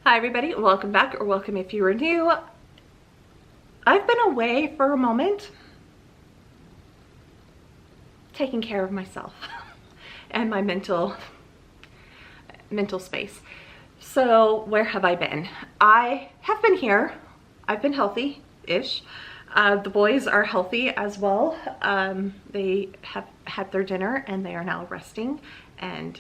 Hi everybody, welcome back, or welcome if you are new. I've been away for a moment, taking care of myself and my mental space. So where have I been? I have been here. I've been healthy-ish. The boys are healthy as well. They have had their dinner and they are now resting and,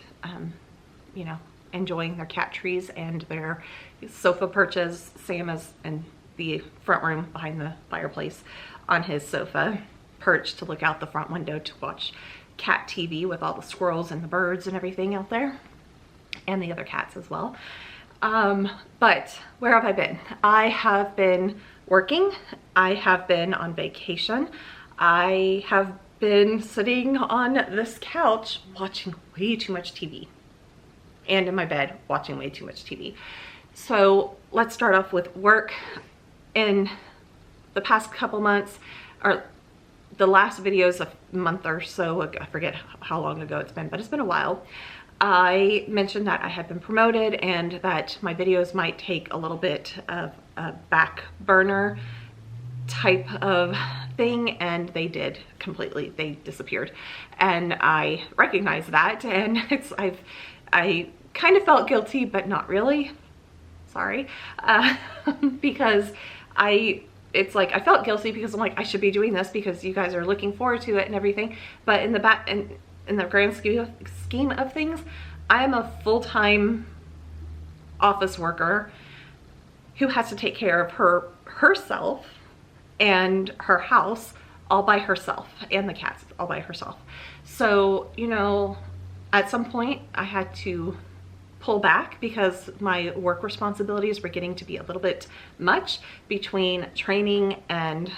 you know, enjoying their cat trees and their sofa perches. Sam is in the front room behind the fireplace on his sofa, perched to look out the front window to watch cat TV with all the squirrels and the birds and everything out there, and the other cats as well. But where have I been? I have been working. I have been on vacation. I have been sitting on this couch watching way too much TV, and in my bed watching way too much TV. So let's start off with work. In the past couple months, or the last videos a month or so ago, I forget how long ago it's been, but it's been a while, I mentioned that I had been promoted and that my videos might take a little bit of a back burner type of thing, and they did completely. They disappeared, and I recognized that, and I kind of felt guilty, but not really. Sorry. Because it's like I felt guilty because I'm like, I should be doing this because you guys are looking forward to it and everything. But in the grand scheme of things, I am a full-time office worker who has to take care of herself and her house all by herself, and the cats all by herself. So, you know, at some point I had to pull back because my work responsibilities were getting to be a little bit much, between training and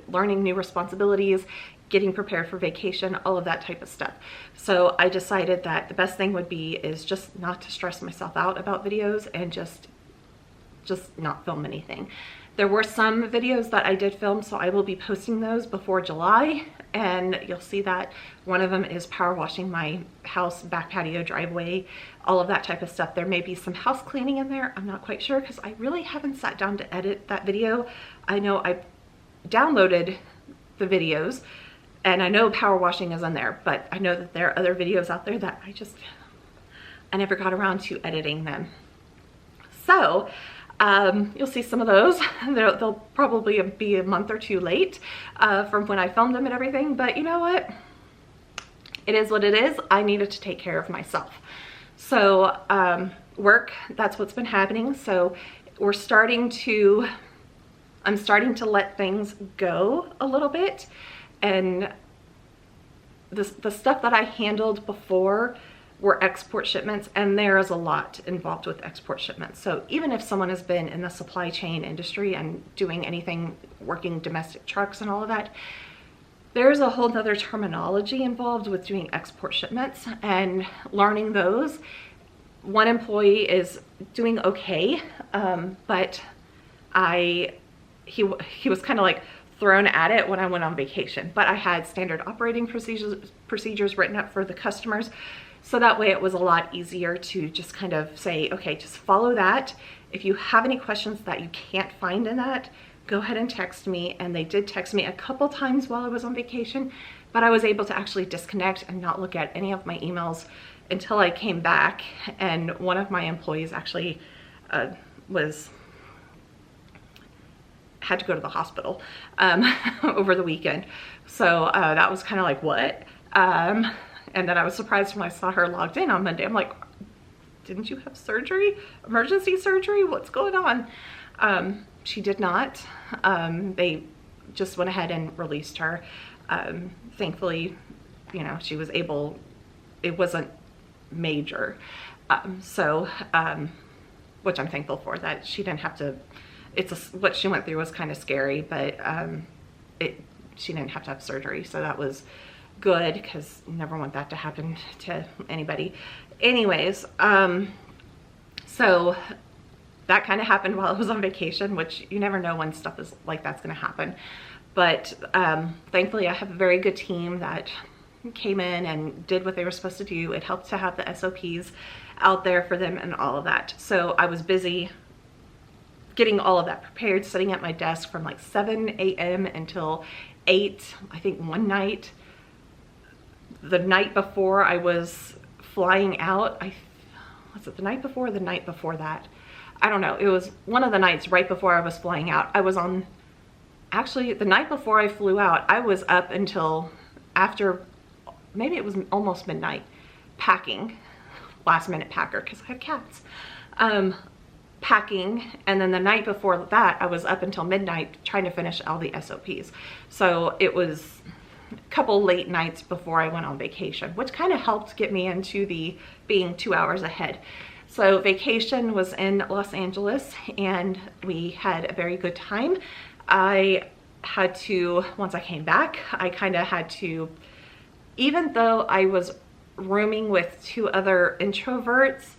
learning new responsibilities, getting prepared for vacation, all of that type of stuff. So I decided that the best thing would be is just not to stress myself out about videos and just not film anything. There were some videos that I did film, so I will be posting those before July, and you'll see that. One of them is power washing my house, back patio, driveway, all of that type of stuff. There may be some house cleaning in there. I'm not quite sure because I really haven't sat down to edit that video. I know I downloaded the videos and I know power washing is in there, but I know that there are other videos out there that I never got around to editing them. So you'll see some of those. They'll probably be a month or two late from when I filmed them and everything, but you know what? It is what it is. I needed to take care of myself. So work, that's what's been happening. So I'm starting to let things go a little bit, and the stuff that I handled before were export shipments, and there is a lot involved with export shipments. So even if someone has been in the supply chain industry and doing anything, working domestic trucks and all of that, there's a whole nother terminology involved with doing export shipments and learning those. One employee is doing okay, but he was kind of like thrown at it when I went on vacation, but I had standard operating procedures written up for the customers. So that way it was a lot easier to just kind of say, okay, just follow that. If you have any questions that you can't find in that, go ahead and text me. And they did text me a couple times while I was on vacation, but I was able to actually disconnect and not look at any of my emails until I came back. And one of my employees actually had to go to the hospital over the weekend. So that was kind of like, what? And then I was surprised when I saw her logged in on Monday. I'm like, didn't you have surgery? Emergency surgery? What's going on? She did not. They just went ahead and released her. Thankfully, you know, she was able, it wasn't major. Which I'm thankful for, that she didn't have to, what she went through was kind of scary, but she didn't have to have surgery. So that was good, because never want that to happen to anybody. Anyways, so that kind of happened while I was on vacation, which you never know when stuff is like that's going to happen. But thankfully I have a very good team that came in and did what they were supposed to do. It helped to have the SOPs out there for them and all of that. So I was busy getting all of that prepared, sitting at my desk from like 7 a.m. until 8, I think one night. The night before I was flying out, was it the night before or the night before that? I don't know. It was one of the nights right before I was flying out. I was on, actually the night before I flew out, I was up until after, maybe it was almost midnight, packing, last minute packer because I have cats. Packing, and then the night before that I was up until midnight trying to finish all the SOPs. So it was a couple late nights before I went on vacation, which kind of helped get me into the being 2 hours ahead. So vacation was in Los Angeles and we had a very good time. I had to, once I came back, I kind of had to, even though I was rooming with 2 other introverts,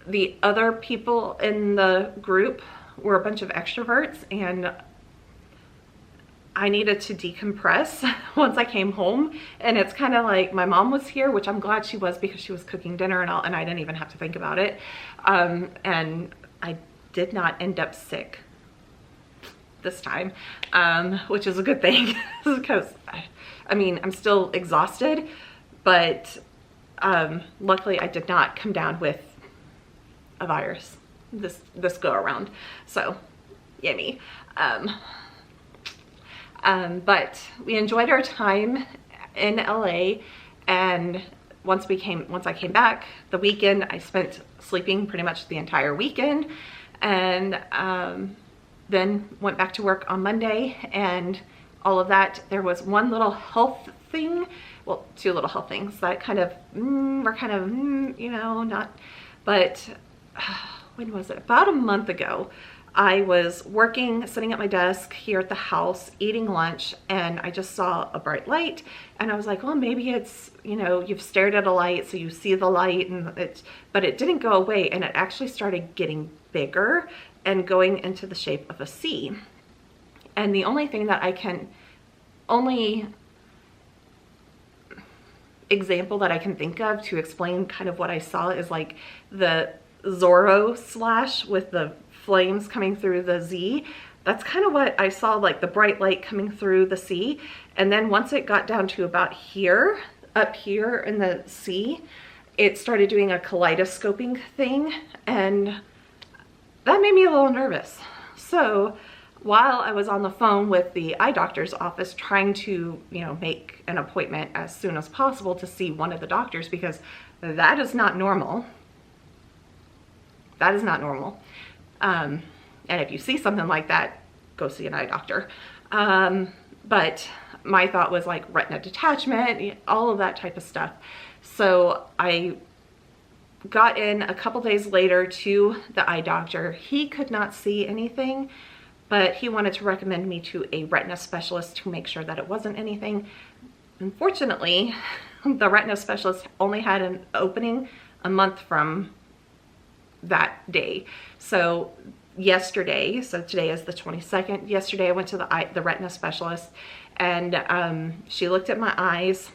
the other people in the group were a bunch of extroverts, and I needed to decompress once I came home. And it's kind of like my mom was here, which I'm glad she was because she was cooking dinner and all, and I didn't even have to think about it. And I did not end up sick this time, which is a good thing because I mean, I'm still exhausted, but luckily I did not come down with a virus this go around. So yummy. But we enjoyed our time in LA, and once I came back, the weekend I spent sleeping pretty much the entire weekend, and then went back to work on Monday and all of that. There was one little health thing, well, 2 little health things that kind of were kind of you know, not, but when was it? About a month ago, I was working, sitting at my desk here at the house, eating lunch, and I just saw a bright light, and I was like, well, maybe it's, you know, you've stared at a light, so you see the light, and but it didn't go away, and it actually started getting bigger and going into the shape of a C. And the only thing that only example that I can think of to explain kind of what I saw is like the Zorro slash with the flames coming through the Z. That's kind of what I saw, like the bright light coming through the C. And then once it got down to about here, up here in the C, it started doing a kaleidoscoping thing, and that made me a little nervous. So while I was on the phone with the eye doctor's office trying to, you know, make an appointment as soon as possible to see one of the doctors, because that is not normal. That is not normal. And if you see something like that, go see an eye doctor. But my thought was like retina detachment, all of that type of stuff. So I got in a couple days later to the eye doctor. He could not see anything, but he wanted to recommend me to a retina specialist to make sure that it wasn't anything. Unfortunately, the retina specialist only had an opening a month from that day. So yesterday, so today is the 22nd, yesterday I went to the retina specialist, and she looked at my eyes.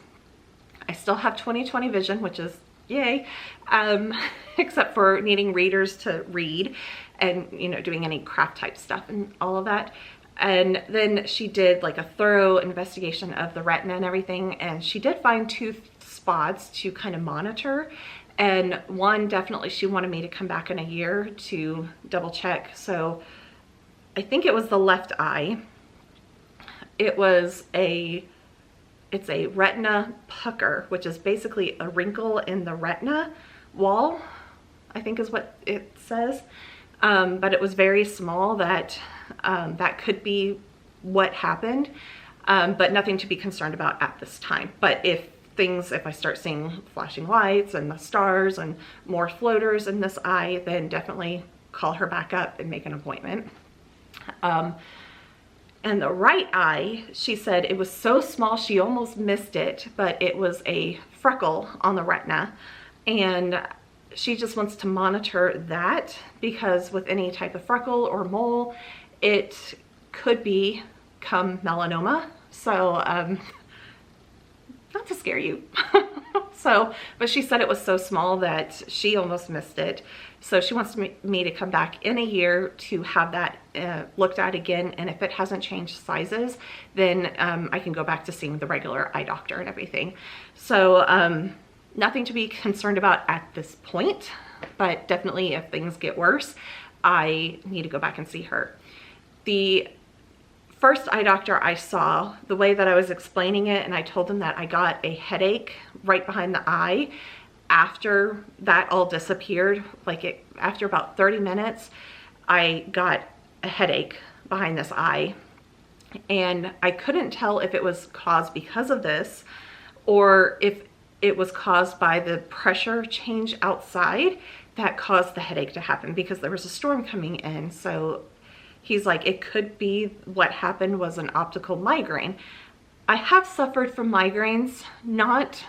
I still have 20/20 vision, which is yay, except for needing readers to read and, you know, doing any craft type stuff and all of that. And then she did like a thorough investigation of the retina and everything, and she did find 2 spots to kind of monitor. And one, definitely she wanted me to come back in a year to double check. So I think it was the left eye. It's a retina pucker, which is basically a wrinkle in the retina wall, I think is what it says. But it was very small, that that could be what happened, but nothing to be concerned about at this time. But if I start seeing flashing lights and the stars and more floaters in this eye, then definitely call her back up and make an appointment. And the right eye, she said it was so small she almost missed it, but it was a freckle on the retina, and she just wants to monitor that, because with any type of freckle or mole, it could become melanoma. So not to scare you. So So, but she said it was so small that she almost missed it. So she wants me to come back in a year to have that looked at again. And if it hasn't changed sizes, then I can go back to seeing the regular eye doctor and everything. So nothing to be concerned about at this point, but definitely if things get worse, I need to go back and see her. The first eye doctor I saw, the way that I was explaining it, and I told him that I got a headache right behind the eye. After that all disappeared, after about 30 minutes, I got a headache behind this eye. And I couldn't tell if it was caused because of this or if it was caused by the pressure change outside that caused the headache to happen, because there was a storm coming in. So he's like, it could be what happened was an optical migraine. I have suffered from migraines, not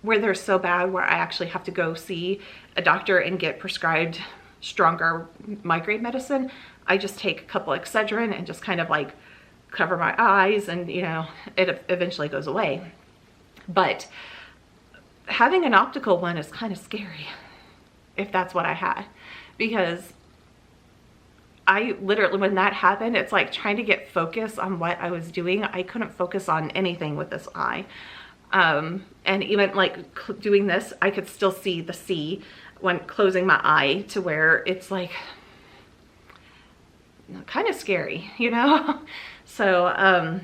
where they're so bad where I actually have to go see a doctor and get prescribed stronger migraine medicine. I just take a couple Excedrin and just kind of like cover my eyes, and you know, it eventually goes away. But having an optical one is kind of scary if that's what I had, because I literally, when that happened, it's like trying to get focus on what I was doing. I couldn't focus on anything with this eye. And even like doing this, I could still see the C when closing my eye, to where it's like kind of scary, you know? So, and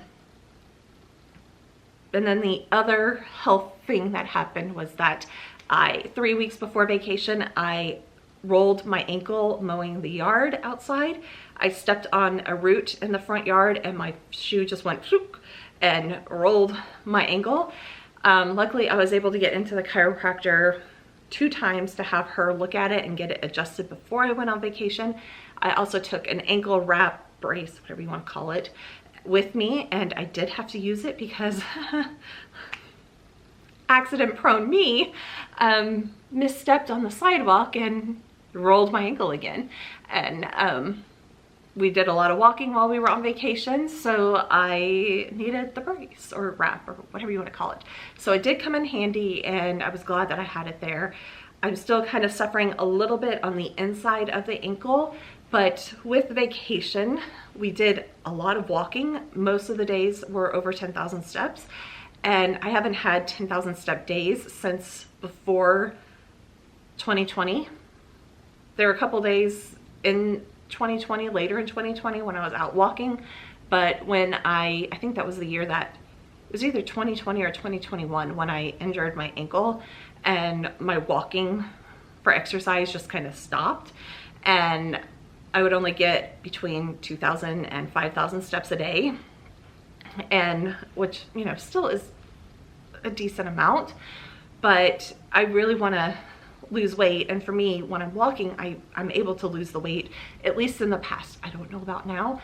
then the other health thing that happened was that 3 weeks before vacation, I rolled my ankle mowing the yard outside. I stepped on a root in the front yard and my shoe just went and rolled my ankle. Luckily, I was able to get into the chiropractor 2 times to have her look at it and get it adjusted before I went on vacation. I also took an ankle wrap brace, whatever you want to call it, with me, and I did have to use it because accident prone me misstepped on the sidewalk and rolled my ankle again. And we did a lot of walking while we were on vacation, so I needed the brace or wrap or whatever you want to call it. So it did come in handy, and I was glad that I had it there. I'm still kind of suffering a little bit on the inside of the ankle, but with vacation, we did a lot of walking. Most of the days were over 10,000 steps, and I haven't had 10,000 step days since before 2020. There were a couple days in 2020, later in 2020, when I was out walking, but when I think that was the year that, it was either 2020 or 2021 when I injured my ankle, and my walking for exercise just kind of stopped, and I would only get between 2,000 and 5,000 steps a day, and which, you know, still is a decent amount, but I really want to lose weight. And for me, when I'm walking, I'm able to lose the weight, at least in the past. I don't know about now,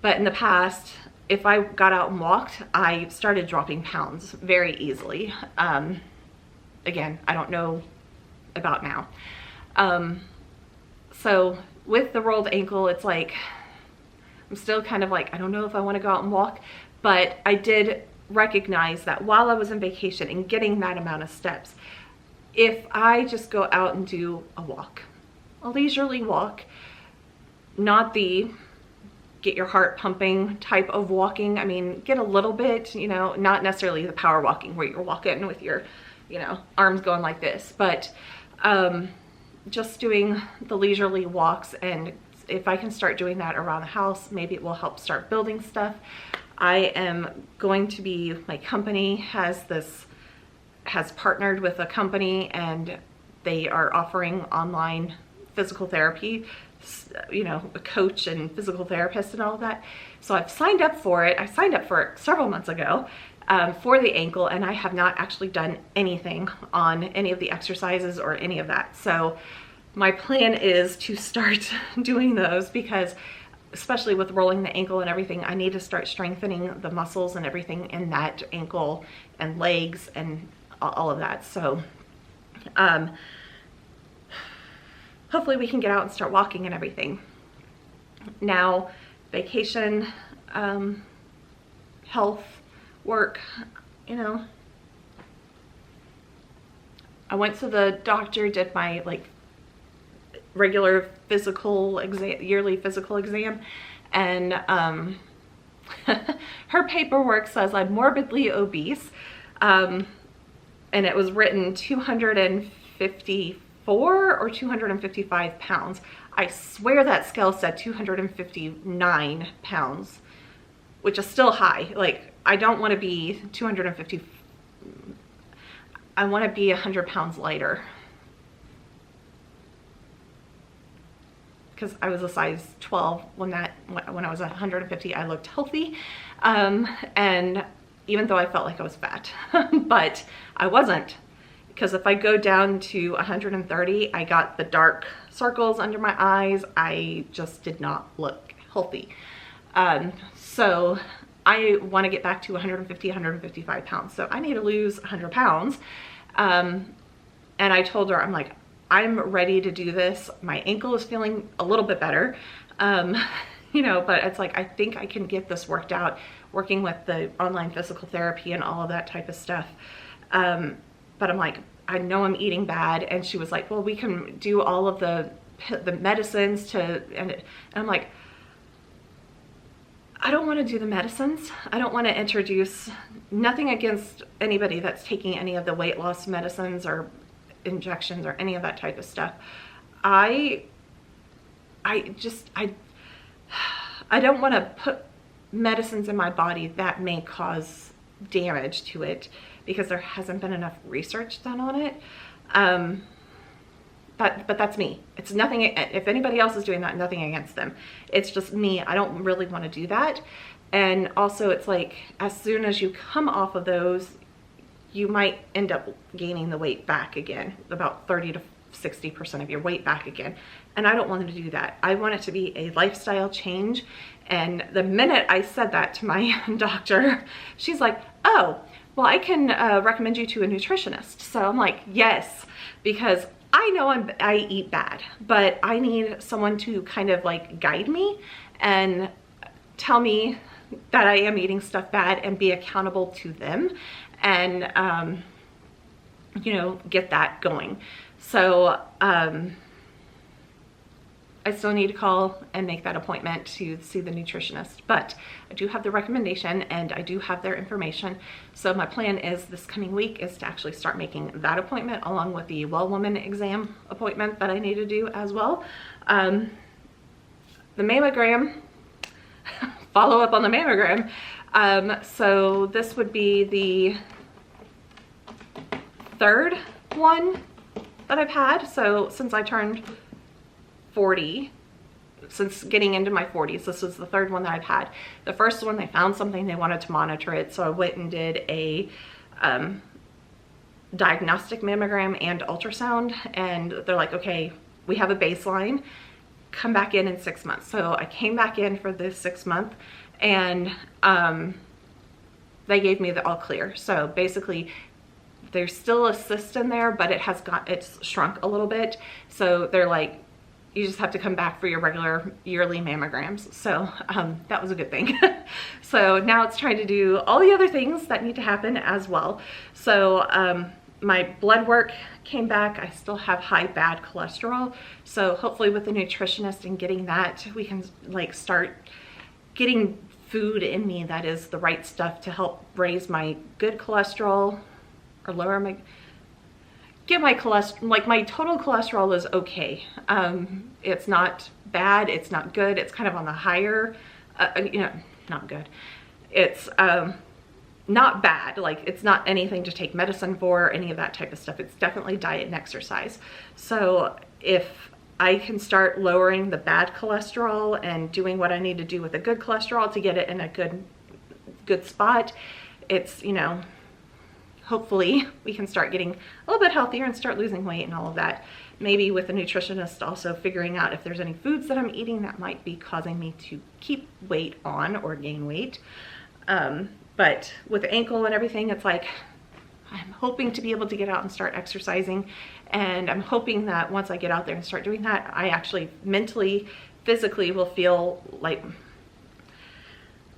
but in the past, if I got out and walked, I started dropping pounds very easily. Again, I don't know about now. So with the rolled ankle, it's like, I'm still kind of like, I don't know if I want to go out and walk, but I did recognize that while I was on vacation and getting that amount of steps, if I just go out and do a walk, a leisurely walk, not the get your heart pumping type of walking. I mean, get a little bit, you know, not necessarily the power walking where you're walking with your, you know, arms going like this, but just doing the leisurely walks. And if I can start doing that around the house, maybe it will help start building stuff. I am going to be, my company has partnered with a company, and they are offering online physical therapy, you know, a coach and physical therapist and all of that. So I've signed up for it. I signed up for it several months ago for the ankle, and I have not actually done anything on any of the exercises or any of that. So my plan is to start doing those, because especially with rolling the ankle and everything, I need to start strengthening the muscles and everything in that ankle and legs and all of that. So hopefully we can get out and start walking and everything. Now, vacation, health, work, you know, I went to the doctor, did my like regular physical exam, yearly physical exam, and her paperwork says I'm morbidly obese, and it was written 254 or 255 pounds. I swear that scale said 259 pounds, which is still high. Like, I don't want to be 250, I want to be 100 pounds lighter. Because I was a size 12 when I was 150, I looked healthy. And even though I felt like I was fat, but I wasn't. Because if I go down to 130, I got the dark circles under my eyes. I just did not look healthy. So I want to get back to 150, 155 pounds. So I need to lose 100 pounds. And I told her, I'm like, I'm ready to do this. My ankle is feeling a little bit better. You know, but it's like, I think I can get this worked out, working with the online physical therapy and all of that type of stuff. But I'm like, I know I'm eating bad. And she was like, well, we can do all of the medicines to, and I'm like, I don't want to do the medicines. I don't want to introduce, nothing against anybody that's taking any of the weight loss medicines or injections or any of that type of stuff. I don't want to put medicines in my body that may cause damage to it, because there hasn't been enough research done on it. But that's me. It's nothing, if anybody else is doing that, nothing against them. It's just me. I don't really want to do that. And also it's like, as soon as you come off of those, you might end up gaining the weight back again, about 30 to 60% of your weight back again. And I don't want to do that. I want it to be a lifestyle change. And the minute I said that to my doctor, she's like, oh, well, I can recommend you to a nutritionist. So I'm like, yes, because I know I eat bad, but I need someone to kind of like guide me and tell me that I am eating stuff bad and be accountable to them, and you know, get that going. So I still need to call and make that appointment to see the nutritionist, but I do have the recommendation and I do have their information. So my plan is this coming week is to actually start making that appointment along with the well woman exam appointment that I need to do as well. The mammogram, follow up on the mammogram. So this would be the third one that I've had. So since I turned 40, since getting into my 40s, this is the third one that I've had. The first one, they found something, they wanted to monitor it, so I went and did a diagnostic mammogram and ultrasound, and they're like, okay, we have a baseline, come back in 6 months. So I came back in for this 6 month, and they gave me the all clear. So basically there's still a cyst in there, but it's shrunk a little bit. So they're like, you just have to come back for your regular yearly mammograms. So that was a good thing. So now it's trying to do all the other things that need to happen as well. So my blood work came back. I still have high bad cholesterol. So hopefully with the nutritionist and getting that, we can like start getting food in me that is the right stuff to help raise my good cholesterol or lower my, get my cholesterol, like my total cholesterol is okay. It's not bad, it's not good, it's kind of on the higher, you know, not good. It's not bad, like it's not anything to take medicine for or any of that type of stuff. It's definitely diet and exercise. So if I can start lowering the bad cholesterol and doing what I need to do with the good cholesterol to get it in a good spot, it's, you know, hopefully we can start getting a little bit healthier and start losing weight and all of that. Maybe with a nutritionist also figuring out if there's any foods that I'm eating that might be causing me to keep weight on or gain weight. But with the ankle and everything, it's like, I'm hoping to be able to get out and start exercising. And I'm hoping that once I get out there and start doing that, I actually mentally, physically will feel like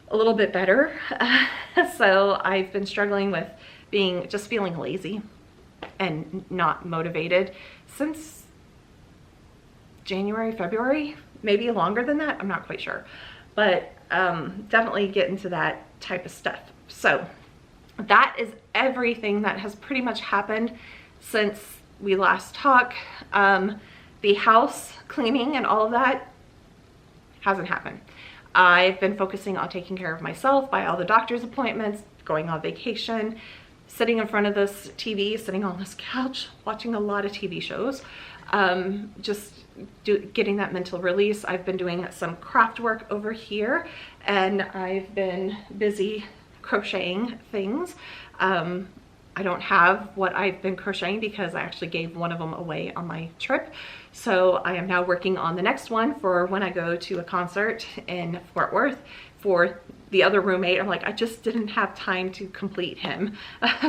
a little bit better. So I've been struggling with just feeling lazy. and not motivated since January, February, maybe longer than that. I'm not quite sure, but definitely get into that type of stuff. So that is everything that has pretty much happened since we last talked. The house cleaning and all of that hasn't happened. I've been focusing on taking care of myself by all the doctor's appointments, going on vacation, sitting in front of this TV, sitting on this couch, watching a lot of TV shows, just getting that mental release. I've been doing some craft work over here, and I've been busy crocheting things. I don't have what I've been crocheting because I actually gave one of them away on my trip. So I am now working on the next one for when I go to a concert in Fort Worth for the other roommate. I'm like, I just didn't have time to complete him. Yeah,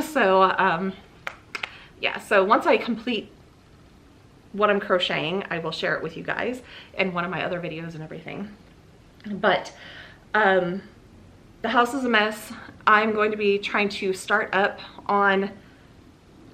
so once I complete what I'm crocheting, I will share it with you guys in one of my other videos and everything. But the house is a mess. I'm going to be trying to start up on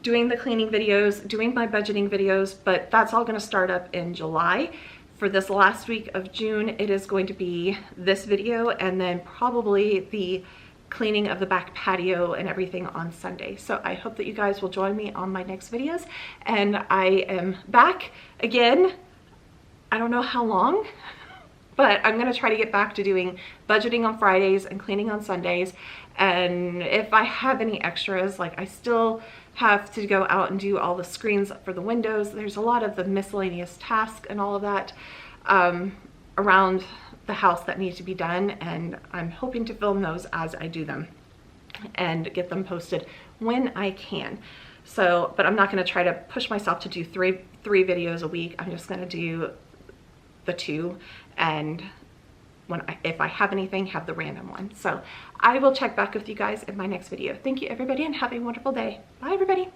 doing the cleaning videos, doing my budgeting videos, but that's all going to start up in July. For this last week of June, it is going to be this video and then probably the cleaning of the back patio and everything on Sunday. So I hope that you guys will join me on my next videos, and I am back again. I don't know how long, but I'm gonna try to get back to doing budgeting on Fridays and cleaning on Sundays. And if I have any extras, like I still have to go out and do all the screens for the windows. There's a lot of the miscellaneous tasks and all of that around the house that need to be done, and I'm hoping to film those as I do them and get them posted when I can. So, but I'm not gonna try to push myself to do three videos a week. I'm just gonna do the 2, and if I have anything, have the random one. So I will check back with you guys in my next video. Thank you everybody, and have a wonderful day. Bye everybody.